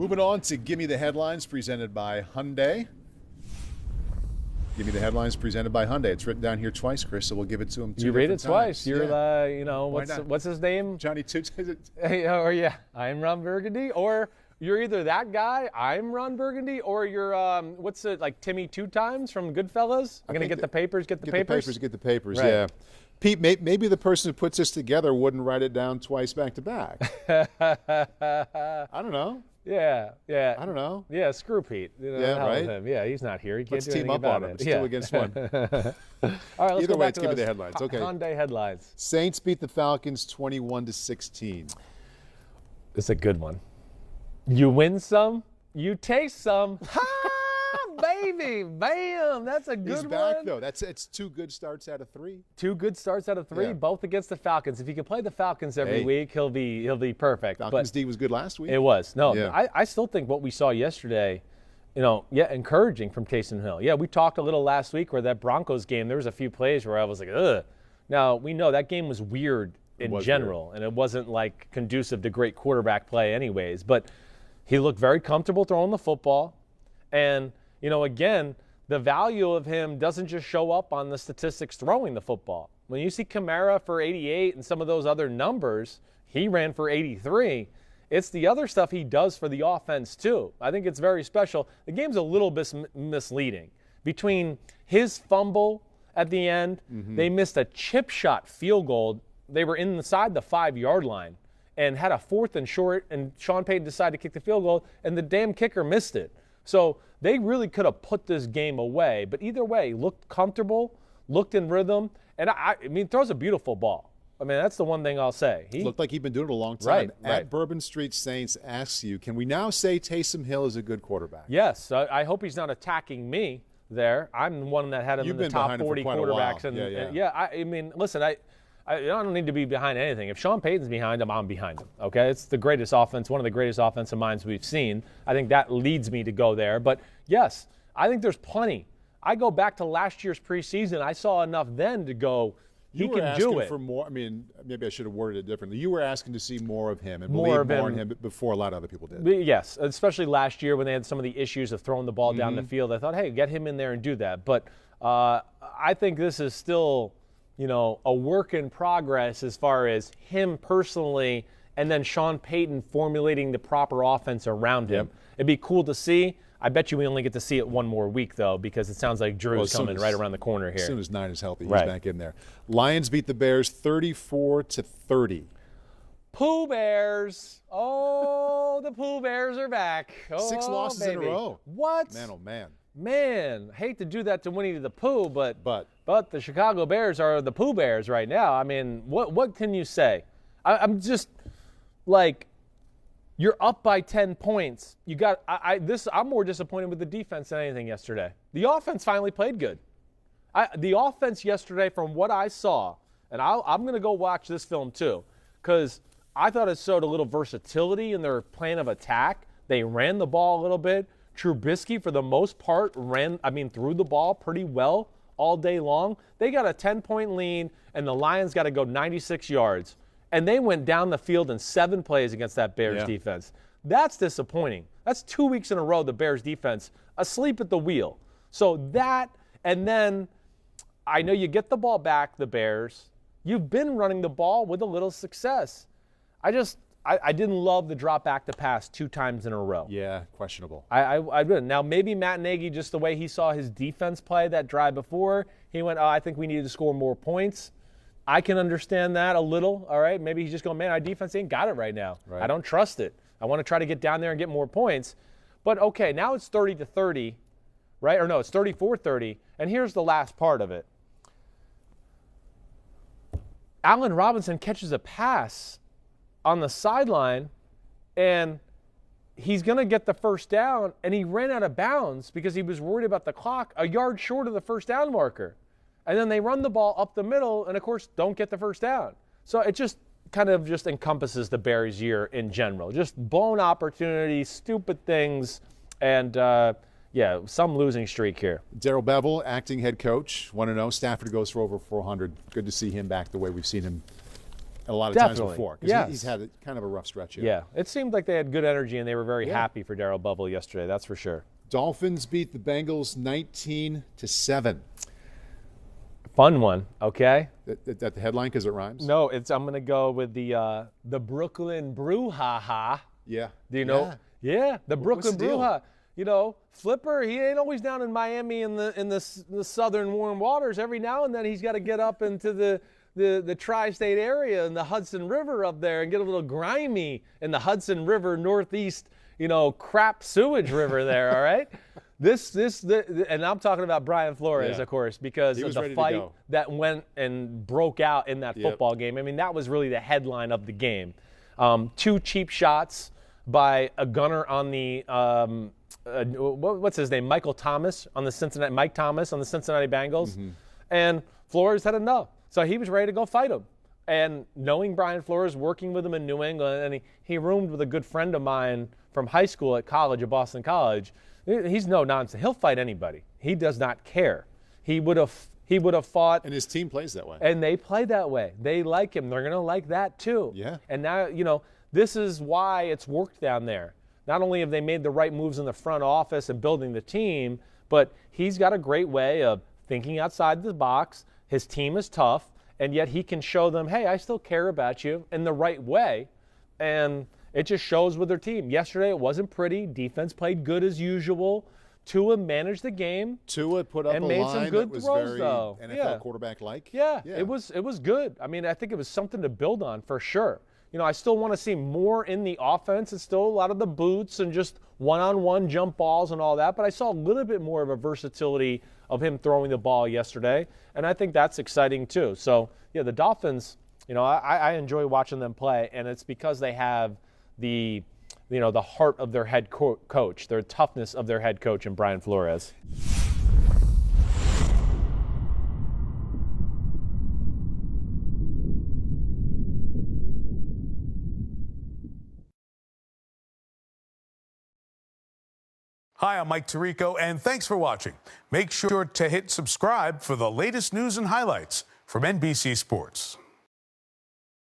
Moving on to Gimme the Headlines, presented by Hyundai. Gimme the Headlines, presented by Hyundai. It's written down here twice, Chris, so we'll give it to him two You read it times. twice. You're, Yeah. what's his name? Johnny Toots. I'm Ron Burgundy, or you're either that guy, I'm Ron Burgundy, or you're, like Timmy Two Times from Goodfellas? I'm going to get the papers, get the papers? Get the papers, Right. yeah. Pete, maybe the person who puts this together wouldn't write it down twice back to back. I don't know. Yeah. I don't know. Yeah, screw Pete. Right? Him. Yeah, he's not here. He can't Let's do team anything up about on him. it. It's Yeah. 2 against 1. All right, let's Either go way, back it's to Give Me those the Headlines. Okay. Hyundai headlines. Saints beat the Falcons 21-16. It's a good one. You win some, you taste some. Ha, baby, bam! That's a good one. He's back though. It's 2 good starts out of 3. 2 good starts out of 3, Yeah. both against the Falcons. If he can play the Falcons every week, he'll be perfect. Falcons D was good last week. It was. No, Yeah. I still think what we saw yesterday, encouraging from Taysom Hill. Yeah, we talked a little last week where that Broncos game, there was a few plays where I was like, ugh. Now, we know that game was weird in general, and it wasn't like conducive to great quarterback play anyways, but he looked very comfortable throwing the football. And, again, the value of him doesn't just show up on the statistics throwing the football. When you see Kamara for 88 and some of those other numbers, he ran for 83. It's the other stuff he does for the offense, too. I think it's very special. The game's a little bit misleading. Between his fumble at the end, they missed a chip shot field goal. They were inside the 5-yard line and had a 4th and short, and Sean Payton decided to kick the field goal, and the damn kicker missed it. So they really could have put this game away. But either way, looked comfortable, looked in rhythm, and I mean, throws a beautiful ball. I mean, that's the one thing I'll say. He looked like he'd been doing it a long time. Right. At Bourbon Street Saints asks you, can we now say Taysom Hill is a good quarterback? Yes. I hope he's not attacking me there. I'm the one that had him in the top 40 quarterbacks. I mean, listen, I don't need to be behind anything. If Sean Payton's behind him, I'm behind him. Okay, it's the greatest offense, one of the greatest offensive minds we've seen. I think that leads me to go there. But yes, I think there's plenty. I go back to last year's preseason. I saw enough then to go, he can do it. You were asking for more. I mean, maybe I should have worded it differently. You were asking to see more of him and believe more in him before a lot of other people did. Yes, especially last year when they had some of the issues of throwing the ball down the field. I thought, hey, get him in there and do that. But I think this is still, a work in progress as far as him personally and then Sean Payton formulating the proper offense around him. Yep. It'd be cool to see. I bet you we only get to see it one more week, though, because it sounds like Drew's coming right around the corner here. As soon as 9 is healthy, he's Right. back in there. Lions beat the Bears 34-30. Pooh Bears. Oh, the Pooh Bears are back. Oh, 6 losses in a row. What? Man, oh man. Man, hate to do that to Winnie the Pooh, but the Chicago Bears are the Pooh Bears right now. I mean, what can you say? I'm just like, you're up by 10 points. You got I'm more disappointed with the defense than anything yesterday. The offense finally played good. The offense yesterday, from what I saw, and I'm going to go watch this film too, because I thought it showed a little versatility in their plan of attack. They ran the ball a little bit. Trubisky, for the most part, threw the ball pretty well all day long. They got a 10-point lead, and the Lions got to go 96 yards. And they went down the field in 7 plays against that Bears defense. That's disappointing. That's 2 weeks in a row the Bears defense asleep at the wheel. So that, and then I know you get the ball back, the Bears. You've been running the ball with a little success. I didn't love the drop back to pass 2 times in a row. Yeah, questionable. I didn't. Now, maybe Matt Nagy, just the way he saw his defense play that drive before, he went, I think we needed to score more points. I can understand that a little, all right? Maybe he's just going, man, our defense ain't got it right now. Right. I don't trust it. I want to try to get down there and get more points. But, okay, now it's 30-30, right? Or no, it's 34-30. And here's the last part of it. Allen Robinson catches a pass on the sideline, and he's going to get the first down, and he ran out of bounds because he was worried about the clock, a yard short of the first down marker. And then they run the ball up the middle and, of course, don't get the first down. So it just kind of just encompasses the Bears' year in general. Just blown opportunities, stupid things, and, some losing streak here. Darrell Bevell, acting head coach, 1-0. Stafford goes for over 400. Good to see him back the way we've seen him a lot of times before. Yes. He's had kind of a rough stretch here. Yeah, it seemed like they had good energy and they were very happy for Darrell Bevell yesterday. That's for sure. Dolphins beat the Bengals 19-7. Fun one, okay? That the headline because it rhymes? No, I'm going to go with the Brooklyn Brouhaha. Yeah. Do you know? Yeah, the Brooklyn Brouhaha. You know, Flipper, he ain't always down in Miami in the southern warm waters. Every now and then he's got to get up into the tri-state area and the Hudson River up there and get a little grimy in the Hudson River northeast, crap sewage river there, all right? And I'm talking about Brian Flores, of course, because of the fight that went and broke out in that football game. I mean, that was really the headline of the game. 2 cheap shots by a gunner on the what's his name? Mike Thomas on the Cincinnati Bengals. Mm-hmm. And Flores had enough. So he was ready to go fight him. And knowing Brian Flores, working with him in New England, and he roomed with a good friend of mine from high school at Boston College, he's no nonsense. He'll fight anybody. He does not care. He would have fought. And his team plays that way. And they play that way. They like him. They're going to like that too. Yeah. And now, this is why it's worked down there. Not only have they made the right moves in the front office and building the team, but he's got a great way of thinking outside the box. His team is tough, and yet he can show them, hey, I still care about you in the right way. And it just shows with their team. Yesterday, it wasn't pretty. Defense played good as usual. Tua managed the game. Tua put up and a made line some good that was throws, very though. NFL quarterback-like. Yeah, it was good. I mean, I think it was something to build on for sure. I still want to see more in the offense. It's still a lot of the boots and just one-on-one jump balls and all that. But I saw a little bit more of a versatility of him throwing the ball yesterday. And I think that's exciting too. So, yeah, the Dolphins, I enjoy watching them play. And it's because they have the heart of their head coach, their toughness of their head coach in Brian Flores. Hi, I'm Mike Tirico, and thanks for watching. Make sure to hit subscribe for the latest news and highlights from NBC Sports.